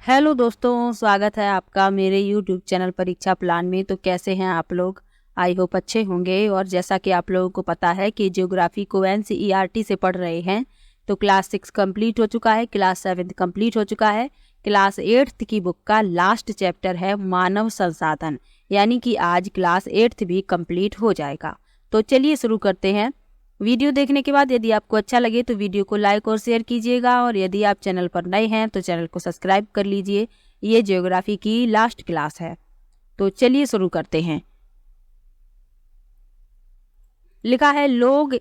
Hello दोस्तों, स्वागत है आपका मेरे यूट्यूब चैनल परीक्षा प्लान में। तो कैसे हैं आप लोग? आई होप अच्छे होंगे। और जैसा कि आप लोगों को पता है कि ज्योग्राफी को एनसीईआरटी से पढ़ रहे हैं, तो क्लास 6 कंप्लीट हो चुका है, क्लास 7 कंप्लीट हो चुका है। क्लास 8 की बुक का लास्ट चैप्टर है मानव संसाधन, यानी कि आज क्लास 8 भी कंप्लीट हो जाएगा। तो चलिए शुरू करते हैं। वीडियो देखने के बाद यदि आपको अच्छा लगे तो वीडियो को लाइक और शेयर कीजिएगा, और यदि आप चैनल पर नए हैं तो चैनल को सब्सक्राइब कर लीजिए। ये ज्योग्राफी की लास्ट क्लास है, तो चलिए शुरू करते हैं। लिखा है, लोग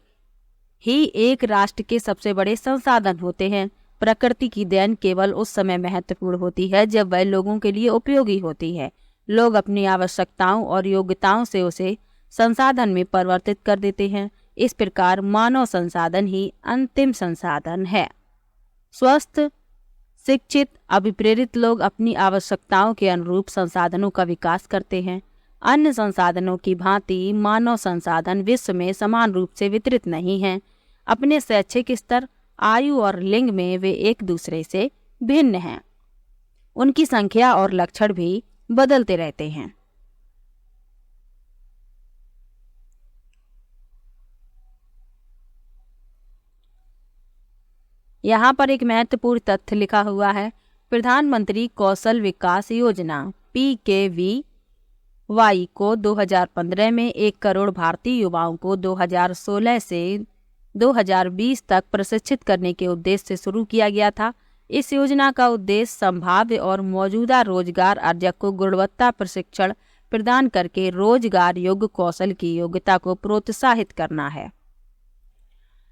ही एक राष्ट्र के सबसे बड़े संसाधन होते हैं। प्रकृति की देन केवल उस समय महत्वपूर्ण होती है जब वह लोगों के लिए उपयोगी होती है। लोग अपनी आवश्यकताओं और योग्यताओं से उसे संसाधन में परिवर्तित कर देते हैं। इस प्रकार मानव संसाधन ही अंतिम संसाधन है। स्वस्थ, शिक्षित, अभिप्रेरित लोग अपनी आवश्यकताओं के अनुरूप संसाधनों का विकास करते हैं। अन्य संसाधनों की भांति मानव संसाधन विश्व में समान रूप से वितरित नहीं हैं। अपने शैक्षिक स्तर, आयु और लिंग में वे एक दूसरे से भिन्न हैं। उनकी संख्या और लक्षण भी बदलते रहते हैं। यहाँ पर एक महत्वपूर्ण तथ्य लिखा हुआ है। प्रधानमंत्री कौशल विकास योजना PKVY को 2015 में 1 करोड़ भारतीय युवाओं को 2016 से 2020 तक प्रशिक्षित करने के उद्देश्य से शुरू किया गया था। इस योजना का उद्देश्य संभाव्य और मौजूदा रोजगार अर्जक को गुणवत्ता प्रशिक्षण प्रदान करके रोजगार योग्य कौशल की योग्यता को प्रोत्साहित करना है।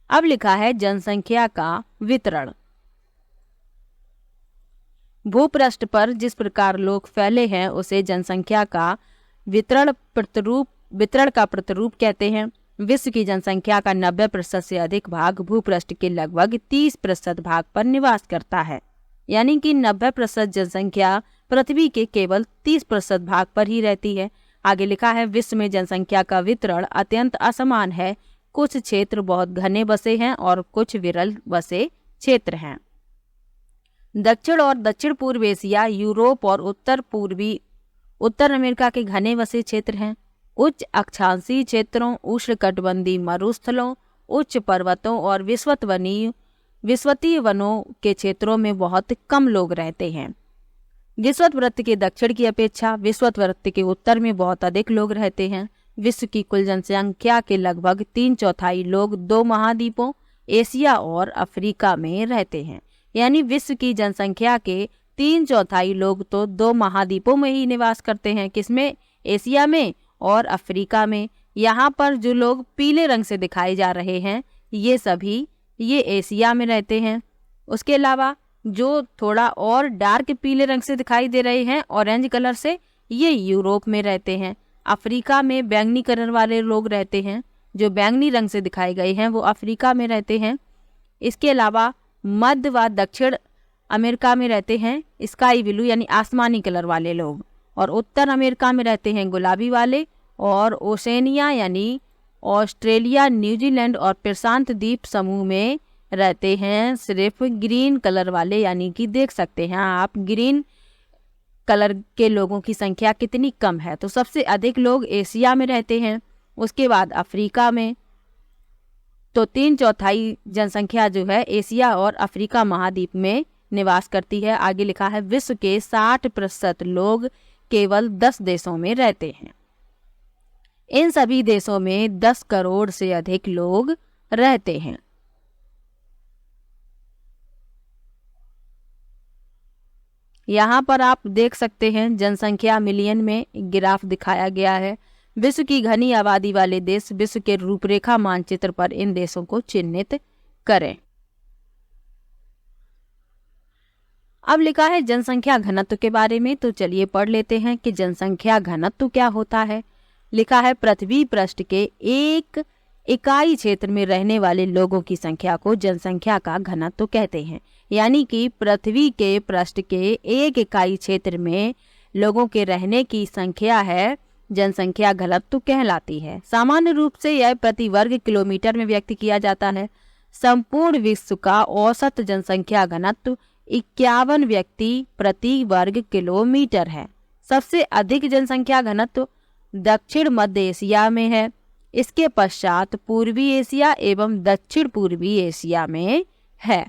अब लिखा है, जनसंख्या का वितरण। भूपृष्ठ पर जिस प्रकार लोग फैले हैं उसे जनसंख्या का वितरण का प्रतिरूप कहते हैं। विश्व की जनसंख्या का 90% से अधिक भाग भूपृष्ठ के लगभग 30% भाग पर निवास करता है, यानी कि 90% जनसंख्या पृथ्वी के केवल 30% भाग पर ही रहती है। आगे लिखा है, विश्व में जनसंख्या का वितरण अत्यंत असमान है। कुछ क्षेत्र बहुत घने बसे हैं और कुछ विरल बसे क्षेत्र हैं। दक्षिण और दक्षिण पूर्व एशिया, यूरोप और उत्तर अमेरिका के घने बसे क्षेत्र हैं। उच्च अक्षांशीय क्षेत्रों, उष्णकटिबंधीय मरुस्थलों, उच्च पर्वतों और विषुवतीय वनों के क्षेत्रों में बहुत कम लोग रहते हैं। विषुवत वृत्त के दक्षिण की अपेक्षा विषुवत वृत्त के उत्तर में बहुत अधिक लोग रहते हैं। विश्व की कुल जनसंख्या के लगभग 3/4 लोग 2 महाद्वीपों एशिया और अफ्रीका में रहते हैं। यानी विश्व की जनसंख्या के 3/4 लोग तो 2 महाद्वीपों में ही निवास करते हैं। किसमें? एशिया में और अफ्रीका में। यहाँ पर जो लोग पीले रंग से दिखाए जा रहे हैं ये एशिया में रहते हैं। उसके अलावा जो थोड़ा और डार्क पीले रंग से दिखाई दे रहे हैं ऑरेंज कलर से, ये यूरोप में रहते हैं। अफ्रीका में बैंगनी कलर वाले लोग रहते हैं, जो बैंगनी रंग से दिखाए गए हैं वो अफ्रीका में रहते हैं। इसके अलावा मध्य व दक्षिण अमेरिका में रहते हैं स्काई ब्लू यानी आसमानी कलर वाले लोग, और उत्तर अमेरिका में रहते हैं गुलाबी वाले, और ओशेनिया यानी ऑस्ट्रेलिया, न्यूजीलैंड और प्रशांत द्वीप समूह में रहते हैं सिर्फ ग्रीन कलर वाले। यानी कि देख सकते हैं आप ग्रीन कलर के लोगों की संख्या कितनी कम है। तो सबसे अधिक लोग एशिया में रहते हैं, उसके बाद अफ्रीका में। तो 3/4 जनसंख्या जो है एशिया और अफ्रीका महाद्वीप में निवास करती है। आगे लिखा है, विश्व के 60% लोग केवल 10 देशों में रहते हैं। इन सभी देशों में 10 करोड़ से अधिक लोग रहते हैं। यहाँ पर आप देख सकते हैं जनसंख्या मिलियन में ग्राफ दिखाया गया है। विश्व की घनी आबादी वाले देश विश्व के रूपरेखा मानचित्र पर इन देशों को चिन्हित करें। अब लिखा है जनसंख्या घनत्व के बारे में, तो चलिए पढ़ लेते हैं कि जनसंख्या घनत्व क्या होता है। लिखा है, पृथ्वी पृष्ठ के एक इकाई क्षेत्र में रहने वाले लोगों की संख्या को जनसंख्या का घनत्व कहते हैं। यानी कि पृथ्वी के पृष्ठ के एक इकाई क्षेत्र में लोगों के रहने की संख्या है जनसंख्या घनत्व कहलाती है। सामान्य रूप से यह प्रति वर्ग किलोमीटर में व्यक्त किया जाता है। संपूर्ण विश्व का औसत जनसंख्या घनत्व 51 व्यक्ति प्रति वर्ग किलोमीटर है। सबसे अधिक जनसंख्या घनत्व दक्षिण मध्य एशिया में है। इसके पश्चात पूर्वी एशिया एवं दक्षिण पूर्वी एशिया में है।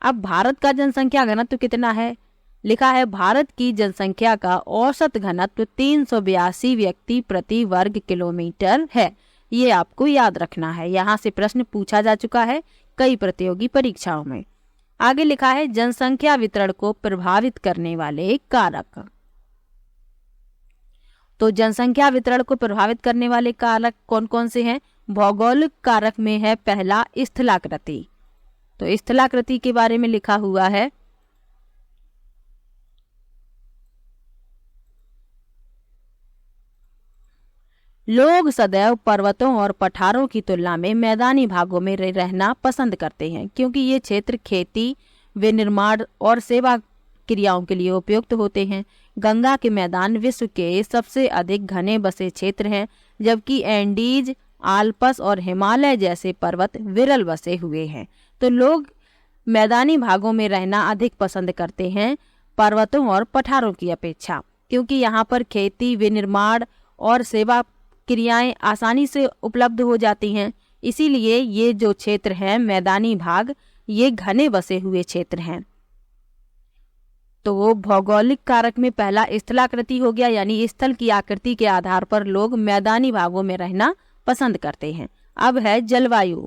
अब भारत का जनसंख्या घनत्व कितना है? लिखा है भारत की जनसंख्या का औसत घनत्व 382 व्यक्ति प्रति वर्ग किलोमीटर है। ये आपको याद रखना है, यहाँ से प्रश्न पूछा जा चुका है कई प्रतियोगी परीक्षाओं में। आगे लिखा है जनसंख्या वितरण को प्रभावित करने वाले कारक। तो जनसंख्या वितरण को प्रभावित करने वाले कारक कौन कौन से हैं? भौगोलिक कारक में है पहला स्थलाकृति। तो स्थलाकृति के बारे में लिखा हुआ है लोग सदैव पर्वतों और पठारों की तुलना में मैदानी भागों में रहना पसंद करते हैं, क्योंकि ये क्षेत्र खेती, विनिर्माण और सेवा क्रियाओं के लिए उपयुक्त होते हैं। गंगा के मैदान विश्व के सबसे अधिक घने बसे क्षेत्र हैं, जबकि एंडीज, आल्प्स और हिमालय जैसे पर्वत विरल बसे हुए हैं। तो लोग मैदानी भागों में रहना अधिक पसंद करते हैं पर्वतों और पठारों की अपेक्षा, क्योंकि यहाँ पर खेती, विनिर्माण और सेवा क्रियाएं आसानी से उपलब्ध हो जाती हैं। इसीलिए ये जो क्षेत्र हैं मैदानी भाग, ये घने बसे हुए क्षेत्र हैं। तो भौगोलिक कारक में पहला स्थलाकृति हो गया, यानी स्थल की आकृति के आधार पर लोग मैदानी भागों में रहना पसंद करते हैं। अब है जलवायु।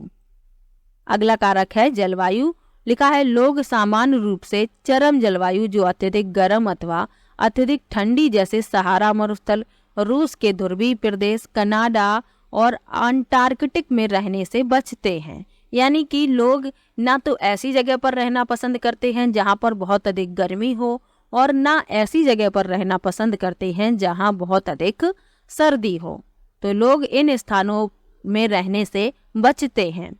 अगला कारक है जलवायु। लिखा है लोग सामान्य रूप से चरम जलवायु जो अत्यधिक गर्म अथवा अत्यधिक ठंडी जैसे सहारा मरुस्थल, रूस के ध्रुवीय प्रदेश, कनाडा और अंटार्कटिक में रहने से बचते हैं। यानी कि लोग ना तो ऐसी जगह पर रहना पसंद करते हैं जहां पर बहुत अधिक गर्मी हो, और ना ऐसी जगह पर रहना पसंद करते हैं जहां बहुत अधिक सर्दी हो। तो लोग इन स्थानों में रहने से बचते हैं।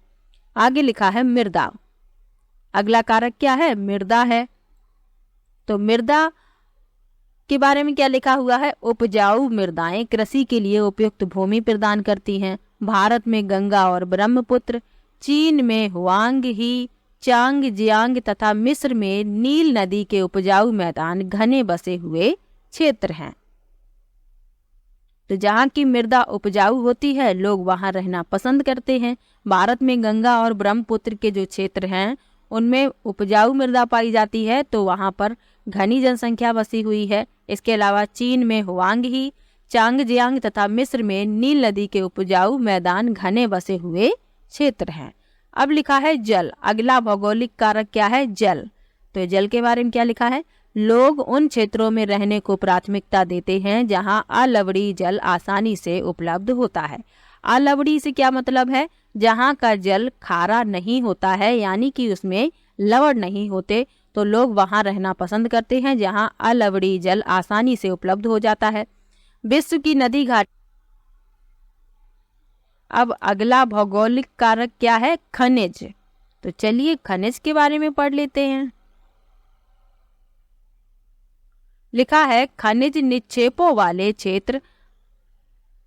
आगे लिखा है मृदा। अगला कारक क्या है? मृदा है। तो मृदा के बारे में क्या लिखा हुआ है? उपजाऊ मृदाएं कृषि के लिए उपयुक्त भूमि प्रदान करती हैं। भारत में गंगा और ब्रह्मपुत्र, चीन में हुआंग ही, चांग जियांग तथा मिस्र में नील नदी के उपजाऊ मैदान घने बसे हुए क्षेत्र हैं। तो जहाँ की मृदा उपजाऊ होती है लोग वहाँ रहना पसंद करते हैं। भारत में गंगा और ब्रह्मपुत्र के जो क्षेत्र हैं उनमें उपजाऊ मृदा पाई जाती है, तो वहाँ पर घनी जनसंख्या बसी हुई है। इसके अलावा चीन में हुआंग ही, चांगजियांग तथा मिस्र में नील नदी के उपजाऊ मैदान घने बसे हुए क्षेत्र हैं। अब लिखा है जल। अगला भौगोलिक कारक क्या है? जल। तो जल के बारे में क्या लिखा है? लोग उन क्षेत्रों में रहने को प्राथमिकता देते हैं जहां अलवड़ी जल आसानी से उपलब्ध होता है। अलवड़ी से क्या मतलब है? जहां का जल खारा नहीं होता है, यानी कि उसमें लवण नहीं होते, तो लोग वहां रहना पसंद करते हैं जहां अलवड़ी जल आसानी से उपलब्ध हो जाता है। विश्व की नदी घाट। अब अगला भौगोलिक कारक क्या है? खनिज। तो चलिए खनिज के बारे में पढ़ लेते हैं। लिखा है खनिज निक्षेपों वाले क्षेत्र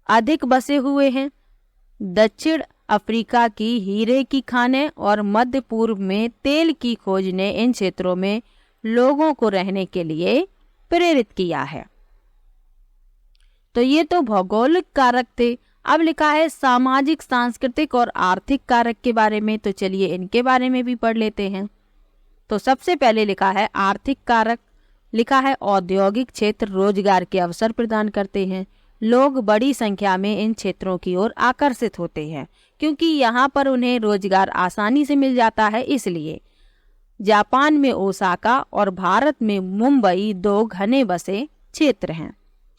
अधिक बसे हुए हैं। दक्षिण अफ्रीका की हीरे की खानें और मध्य पूर्व में तेल की खोज ने इन क्षेत्रों में लोगों को रहने के लिए प्रेरित किया है। तो ये तो भौगोलिक कारक थे। अब लिखा है सामाजिक, सांस्कृतिक और आर्थिक कारक के बारे में। तो चलिए इनके बारे में भी पढ़ लेते हैं। तो सबसे पहले लिखा है आर्थिक कारक। लिखा है औद्योगिक क्षेत्र रोजगार के अवसर प्रदान करते हैं। लोग बड़ी संख्या में इन क्षेत्रों की ओर आकर्षित होते हैं क्योंकि यहाँ पर उन्हें रोजगार आसानी से मिल जाता है। इसलिए जापान में ओसाका और भारत में मुंबई 2 घने बसे क्षेत्र हैं।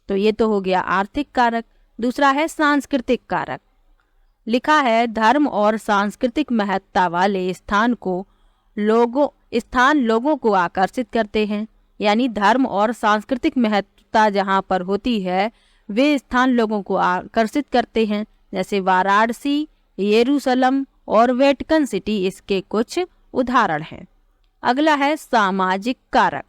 तो ये तो हो गया आर्थिक कारक। दूसरा है सांस्कृतिक कारक। लिखा है धर्म और सांस्कृतिक महत्ता वाले स्थान लोगों को आकर्षित करते हैं। यानी धर्म और सांस्कृतिक महत्ता जहाँ पर होती है वे स्थान लोगों को आकर्षित करते हैं। जैसे वाराणसी, यरूशलेम और वेटिकन सिटी इसके कुछ उदाहरण हैं। अगला है सामाजिक कारक।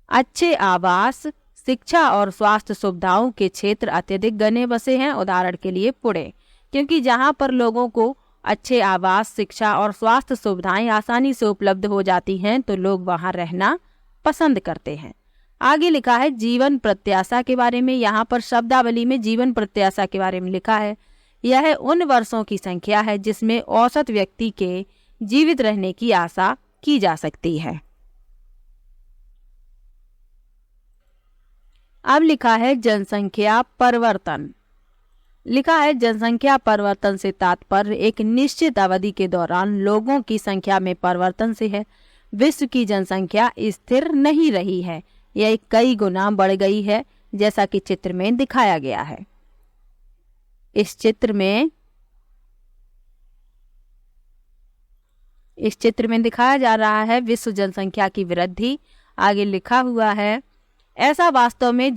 अच्छे आवास, शिक्षा और स्वास्थ्य सुविधाओं के क्षेत्र अत्यधिक घने बसे हैं। उदाहरण के लिए पुणे, क्योंकि जहाँ पर लोगों को अच्छे आवास, शिक्षा और स्वास्थ्य सुविधाएं आसानी से उपलब्ध हो जाती हैं तो लोग वहां रहना पसंद करते हैं। आगे लिखा है जीवन प्रत्याशा के बारे में। यहाँ पर शब्दावली में जीवन प्रत्याशा के बारे में लिखा है, यह उन वर्षों की संख्या है जिसमें औसत व्यक्ति के जीवित रहने की आशा की जा सकती है। अब लिखा है जनसंख्या परिवर्तन। लिखा है जनसंख्या परिवर्तन से तात्पर्य एक निश्चित अवधि के दौरान लोगों की संख्या में परिवर्तन से है। विश्व की जनसंख्या स्थिर नहीं रही है, यह कई गुना बढ़ गई है, जैसा कि चित्र में दिखाया गया है। इस चित्र में दिखाया जा रहा है विश्व जनसंख्या की वृद्धि। आगे लिखा हुआ है ऐसा वास्तव में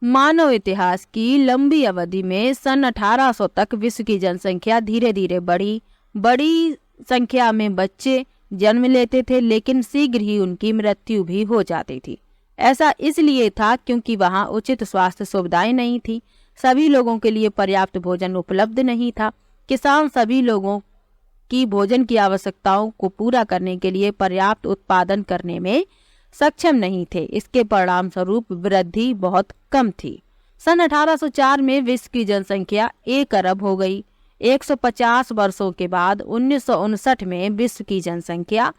मानव इतिहास की लंबी अवधि में सन 1800 तक विश्व की जनसंख्या धीरे धीरे बढ़ी। बड़ी संख्या में बच्चे जन्म लेते थे, लेकिन शीघ्र ही उनकी मृत्यु भी हो जाती थी। ऐसा इसलिए था क्योंकि वहां उचित स्वास्थ्य सुविधाएं नहीं थी, सभी लोगों के लिए पर्याप्त भोजन उपलब्ध नहीं था, किसान सभी लोगों की भोजन की आवश्यकताओं को पूरा करने के लिए पर्याप्त उत्पादन करने में सक्षम नहीं थे। इसके परिणाम स्वरूप वृद्धि बहुत कम थी। सन 1804 में विश्व की जनसंख्या 1 अरब हो गई। 150 वर्षों के बाद 1959 में विश्व की जनसंख्या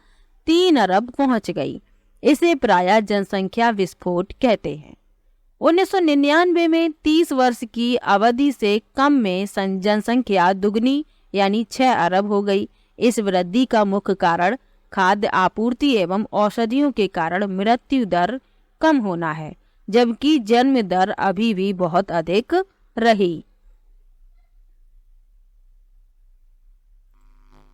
3 अरब पहुंच गई। इसे प्रायः जनसंख्या विस्फोट कहते हैं। 1999 में 30 वर्ष की अवधि से कम में जनसंख्या दुगनी यानी 6 अरब हो गई। इस वृद्धि का मुख्य कारण खाद्य आपूर्ति एवं औषधियों के कारण मृत्यु दर कम होना है, जबकि जन्म दर अभी भी बहुत अधिक रही।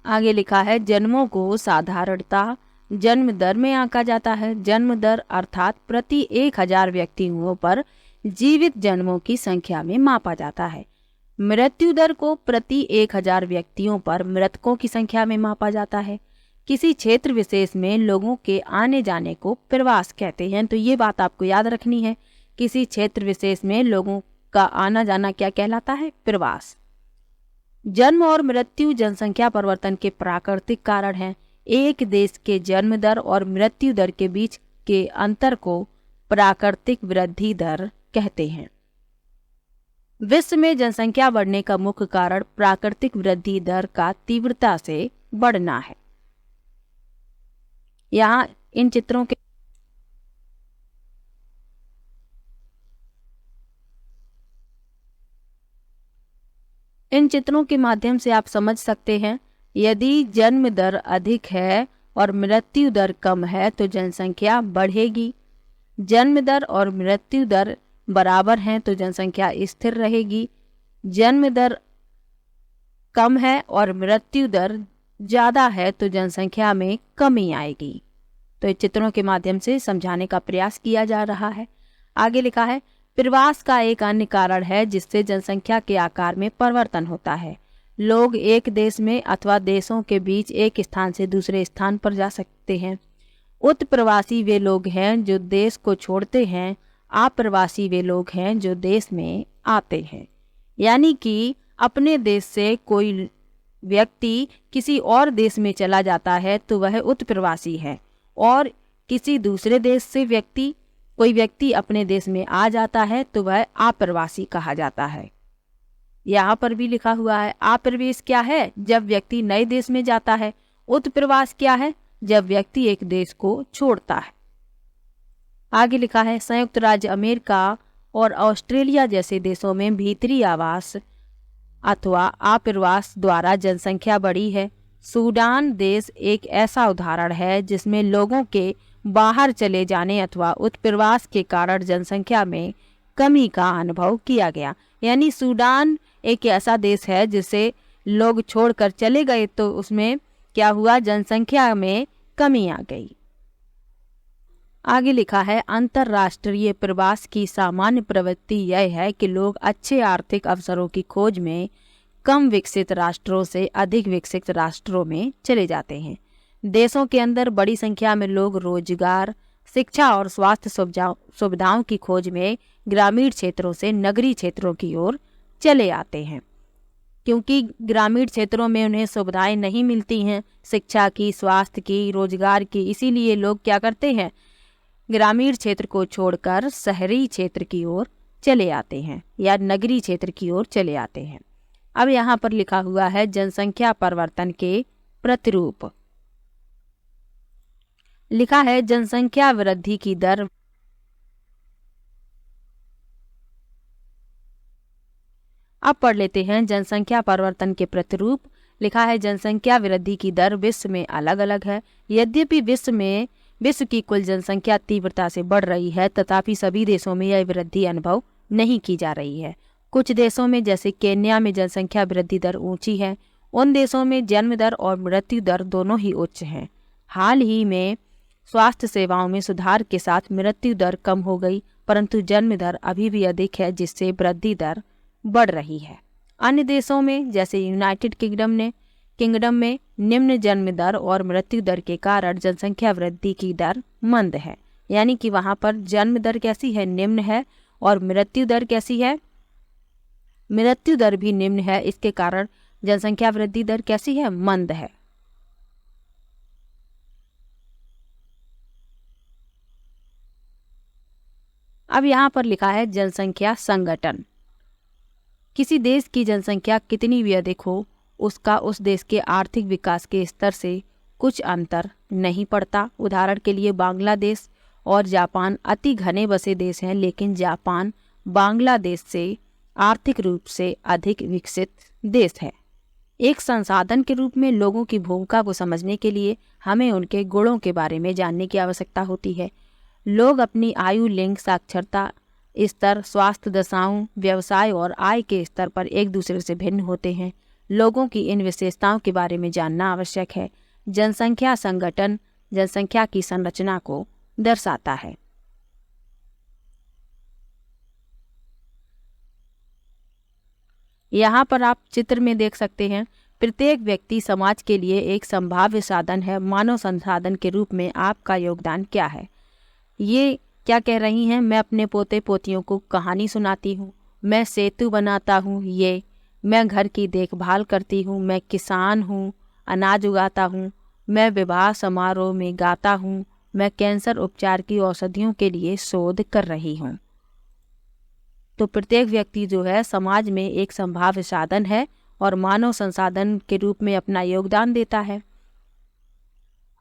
आगे लिखा है जन्मों को साधारणतः जन्म दर में आंका जाता है। जन्म दर अर्थात प्रति 1000 व्यक्तियों पर जीवित जन्मों की संख्या में मापा जाता है। मृत्यु दर को प्रति 1000 व्यक्तियों पर मृतकों की संख्या में मापा जाता है। किसी क्षेत्र विशेष में लोगों के आने जाने को प्रवास कहते हैं, तो ये बात आपको याद रखनी है। किसी क्षेत्र विशेष में लोगों का आना जाना क्या कहलाता है? प्रवास। जन्म और मृत्यु जनसंख्या परिवर्तन के प्राकृतिक कारण हैं। एक देश के जन्म दर और मृत्यु दर के बीच के अंतर को प्राकृतिक वृद्धि दर कहते हैं। विश्व में जनसंख्या बढ़ने का मुख्य कारण प्राकृतिक वृद्धि दर का तीव्रता से बढ़ना है। यहाँ इन चित्रों के माध्यम से आप समझ सकते हैं, यदि जन्म दर अधिक है और मृत्यु दर कम है तो जनसंख्या बढ़ेगी। जन्म दर और मृत्यु दर बराबर हैं तो जनसंख्या स्थिर रहेगी। जन्म दर कम है और मृत्यु दर ज्यादा है तो जनसंख्या में कमी आएगी। तो इस चित्रों के माध्यम से समझाने का प्रयास किया जा रहा है। आगे लिखा है प्रवास का एक अन्य कारण है जिससे जनसंख्या के आकार में परिवर्तन होता है। लोग एक देश में अथवा देशों के बीच एक स्थान से दूसरे स्थान पर जा सकते हैं। उत्प्रवासी वे लोग हैं जो देश को छोड़ते हैं, अप्रवासी वे लोग हैं जो देश में आते हैं। यानी कि अपने देश से कोई व्यक्ति किसी और देश में चला जाता है तो वह उत्प्रवासी है, और किसी दूसरे देश से कोई व्यक्ति अपने देश में आ जाता है तो वह अप्रवासी कहा जाता है। यहाँ पर भी लिखा हुआ है अप्रवेश क्या है? जब व्यक्ति नए देश में जाता है। उत्प्रवास क्या है? जब व्यक्ति एक देश को छोड़ता है। आगे लिखा है संयुक्त राज्य अमेरिका और ऑस्ट्रेलिया जैसे देशों में भीतरी आवास अथवा अप्रवास द्वारा जनसंख्या बढ़ी है। सूडान देश एक ऐसा उदाहरण है जिसमें लोगों के बाहर चले जाने अथवा उत्प्रवास के कारण जनसंख्या में कमी का अनुभव किया गया। यानी सूडान एक ऐसा देश है जिसे लोग छोड़कर चले गए तो उसमें क्या हुआ? जनसंख्या में कमी आ गई। आगे लिखा है अंतर्राष्ट्रीय प्रवास की सामान्य प्रवृत्ति यह है कि लोग अच्छे आर्थिक अवसरों की खोज में कम विकसित राष्ट्रों से अधिक विकसित राष्ट्रों में चले जाते हैं। देशों के अंदर बड़ी संख्या में लोग रोजगार, शिक्षा और स्वास्थ्य सुविधाओं की खोज में ग्रामीण क्षेत्रों से नगरीय क्षेत्रों की ओर चले आते हैं, क्योंकि ग्रामीण क्षेत्रों में उन्हें सुविधाएं नहीं मिलती हैं, शिक्षा की, स्वास्थ्य की, रोजगार की। इसीलिए लोग क्या करते हैं, ग्रामीण क्षेत्र को छोड़कर शहरी क्षेत्र की ओर चले आते हैं या नगरीय क्षेत्र की ओर चले आते हैं। अब यहाँ पर लिखा हुआ है जनसंख्या परिवर्तन के प्रतिरूप। लिखा है जनसंख्या वृद्धि की दर। अब पढ़ लेते हैं जनसंख्या परिवर्तन के प्रतिरूप। लिखा है जनसंख्या वृद्धि की दर विश्व में अलग अलग है। यद्यपि विश्व की कुल जनसंख्या तीव्रता से बढ़ रही है, तथापि सभी देशों में यह वृद्धि अनुभव नहीं की जा रही है। कुछ देशों में जैसे केन्या में जनसंख्या वृद्धि दर ऊंची है। उन देशों में जन्म दर और मृत्यु दर दोनों ही उच्च हैं। हाल ही में स्वास्थ्य सेवाओं में सुधार के साथ मृत्यु दर कम हो गई, परंतु जन्म दर अभी भी अधिक है, जिससे वृद्धि दर बढ़ रही है। अन्य देशों में जैसे यूनाइटेड किंगडम में निम्न जन्म दर और मृत्यु दर के कारण जनसंख्या वृद्धि की दर मंद है। यानी कि वहां पर जन्म दर कैसी है, निम्न है, और मृत्यु दर कैसी है, मृत्यु दर भी निम्न है। इसके कारण जनसंख्या वृद्धि दर कैसी है, मंद है। अब यहाँ पर लिखा है जनसंख्या संगठन। किसी देश की जनसंख्या कितनी भी अधिक हो, उसका उस देश के आर्थिक विकास के स्तर से कुछ अंतर नहीं पड़ता। उदाहरण के लिए बांग्लादेश और जापान अति घने बसे देश हैं, लेकिन जापान बांग्लादेश से आर्थिक रूप से अधिक विकसित देश है। एक संसाधन के रूप में लोगों की भूमिका को समझने के लिए हमें उनके गुणों के बारे में जानने की आवश्यकता होती है। लोग अपनी आयु, लिंग, साक्षरता स्तर, स्वास्थ्य दशाओं, व्यवसाय और आय के स्तर पर एक दूसरे से भिन्न होते हैं। लोगों की इन विशेषताओं के बारे में जानना आवश्यक है। जनसंख्या संगठन जनसंख्या की संरचना को दर्शाता है। यहाँ पर आप चित्र में देख सकते हैं, प्रत्येक व्यक्ति समाज के लिए एक संभाव्य साधन है। मानव संसाधन के रूप में आपका योगदान क्या है? ये क्या कह रही हैं? मैं अपने पोते पोतियों को कहानी सुनाती हूँ, मैं सेतु बनाता हूँ, मैं घर की देखभाल करती हूँ, मैं किसान हूँ, अनाज उगाता हूँ, मैं विवाह समारोह में गाता हूँ, मैं कैंसर उपचार की औषधियों के लिए शोध कर रही हूँ। तो प्रत्येक व्यक्ति जो है समाज में एक संभाव्य साधन है और मानव संसाधन के रूप में अपना योगदान देता है।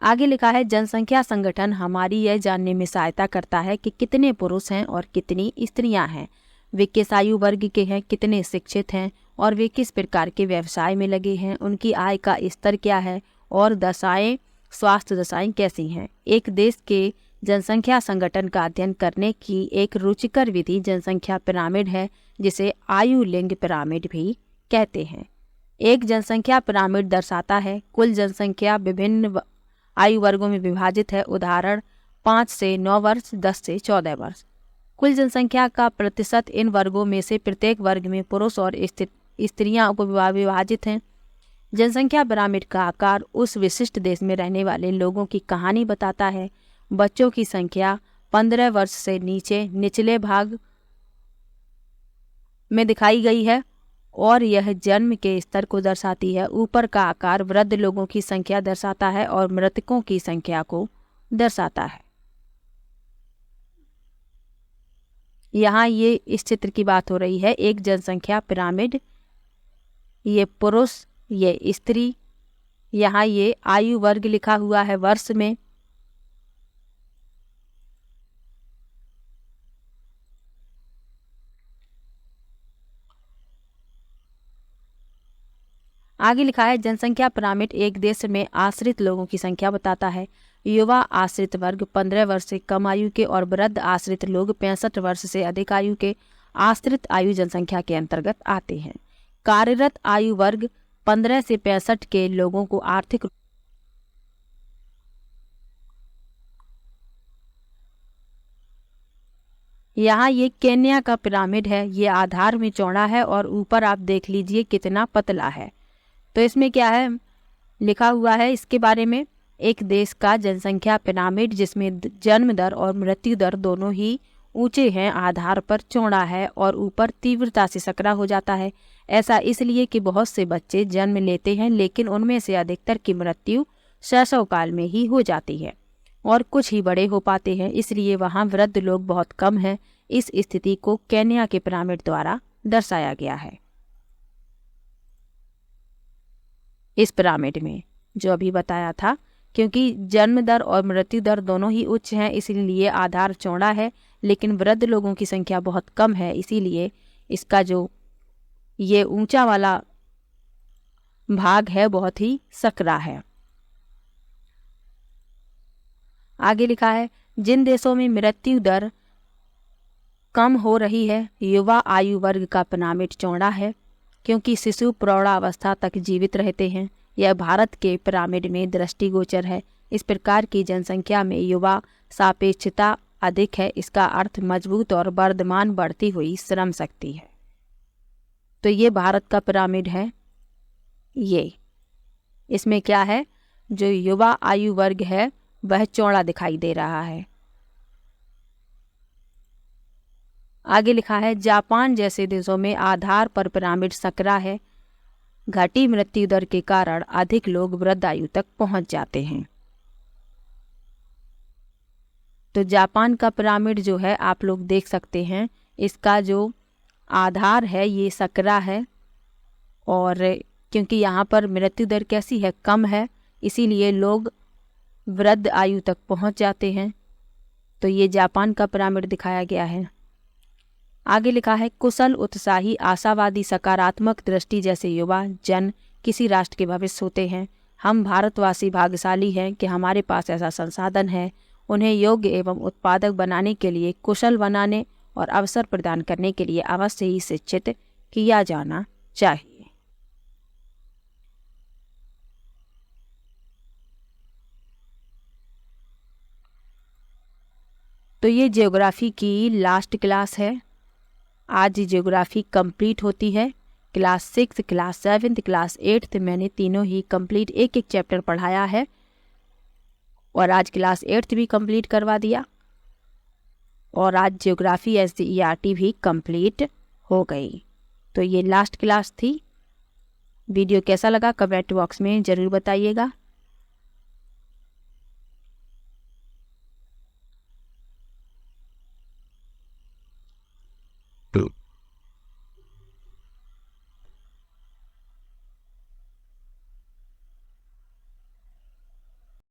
आगे लिखा है जनसंख्या संगठन हमारी यह जानने में सहायता करता है कि कितने पुरुष हैं और कितनी स्त्रियां हैं, वे किस आयु वर्ग के हैं, कितने शिक्षित हैं और वे किस प्रकार के व्यवसाय में लगे हैं, उनकी आय का स्तर क्या है और स्वास्थ्य दशाएं कैसी हैं। एक देश के जनसंख्या संगठन का अध्ययन करने की एक रुचिकर विधि जनसंख्या पिरामिड है, जिसे आयु लिंग पिरामिड भी कहते हैं। एक जनसंख्या पिरामिड दर्शाता है कुल जनसंख्या विभिन्न आयु वर्गों में विभाजित है। उदाहरण 5 से 9 वर्ष, 10 से 14 वर्ष। कुल जनसंख्या का प्रतिशत इन वर्गों में से प्रत्येक वर्ग में पुरुष और स्त्रियां उपविभाजित हैं। जनसंख्या पिरामिड का आकार उस विशिष्ट देश में रहने वाले लोगों की कहानी बताता है। बच्चों की संख्या 15 वर्ष से नीचे निचले भाग में दिखाई गई है और यह जन्म के स्तर को दर्शाती है। ऊपर का आकार वृद्ध लोगों की संख्या दर्शाता है और मृतकों की संख्या को दर्शाता है। यहाँ ये इस चित्र की बात हो रही है, एक जनसंख्या पिरामिड, ये पुरुष, ये स्त्री, यहाँ ये आयु वर्ग लिखा हुआ है वर्ष में। आगे लिखा है जनसंख्या पिरामिड एक देश में आश्रित लोगों की संख्या बताता है। युवा आश्रित वर्ग 15 वर्ष से कम आयु के और वृद्ध आश्रित लोग 65 वर्ष से अधिक आयु के आश्रित आयु जनसंख्या के अंतर्गत आते हैं। कार्यरत आयु वर्ग 15 से 65 के लोगों को आर्थिक यहाँ ये केन्या का पिरामिड है। ये आधार में चौड़ा है और ऊपर आप देख लीजिए कितना पतला है। तो इसमें क्या है लिखा हुआ है इसके बारे में, एक देश का जनसंख्या पिरामिड जिसमें जन्म दर और मृत्यु दर दोनों ही ऊंचे हैं आधार पर चौड़ा है और ऊपर तीव्रता से सकरा हो जाता है। ऐसा इसलिए कि बहुत से बच्चे जन्म लेते हैं लेकिन उनमें से अधिकतर की मृत्यु शैशव काल में ही हो जाती है और कुछ ही बड़े हो पाते हैं, इसलिए वहाँ वृद्ध लोग बहुत कम हैं। इस स्थिति को केन्या के पिरामिड द्वारा दर्शाया गया है। इस पिरामिड में जो अभी बताया था, क्योंकि जन्म दर और मृत्यु दर दोनों ही उच्च हैं इसलिए आधार चौड़ा है, लेकिन वृद्ध लोगों की संख्या बहुत कम है, इसीलिए इसका जो ये ऊंचा वाला भाग है बहुत ही सकरा है। आगे लिखा है, जिन देशों में मृत्यु दर कम हो रही है, युवा आयु वर्ग का पिरामिड चौड़ा है क्योंकि शिशु प्रौढ़ावस्था तक जीवित रहते हैं। यह भारत के पिरामिड में दृष्टिगोचर है। इस प्रकार की जनसंख्या में युवा सापेक्षता अधिक है। इसका अर्थ मजबूत और वर्धमान बढ़ती हुई श्रम शक्ति है। तो ये भारत का पिरामिड है। ये इसमें क्या है, जो युवा आयु वर्ग है वह चौड़ा दिखाई दे रहा है। आगे लिखा है, जापान जैसे देशों में आधार पर पिरामिड सकरा है। घटी मृत्यु दर के कारण अधिक लोग वृद्ध आयु तक पहुंच जाते हैं। तो जापान का पिरामिड जो है आप लोग देख सकते हैं, इसका जो आधार है ये सकरा है और क्योंकि यहाँ पर मृत्यु दर कैसी है, कम है, इसीलिए लोग वृद्ध आयु तक पहुंच जाते हैं। तो ये जापान का पिरामिड दिखाया गया है। आगे लिखा है, कुशल उत्साही आशावादी सकारात्मक दृष्टि जैसे युवा जन किसी राष्ट्र के भविष्य होते हैं। हम भारतवासी भाग्यशाली हैं कि हमारे पास ऐसा संसाधन है। उन्हें योग्य एवं उत्पादक बनाने के लिए, कुशल बनाने और अवसर प्रदान करने के लिए अवश्य ही शिक्षित किया जाना चाहिए। तो ये ज्योग्राफी की लास्ट क्लास है। आज ज्योग्राफी कंप्लीट होती है। क्लास 6, क्लास 7, क्लास 8 मैंने तीनों ही कंप्लीट एक एक चैप्टर पढ़ाया है और आज क्लास 8 भी कंप्लीट करवा दिया और आज ज्योग्राफी SCERT भी कंप्लीट हो गई। तो ये लास्ट क्लास थी। वीडियो कैसा लगा कमेंट बॉक्स में ज़रूर बताइएगा।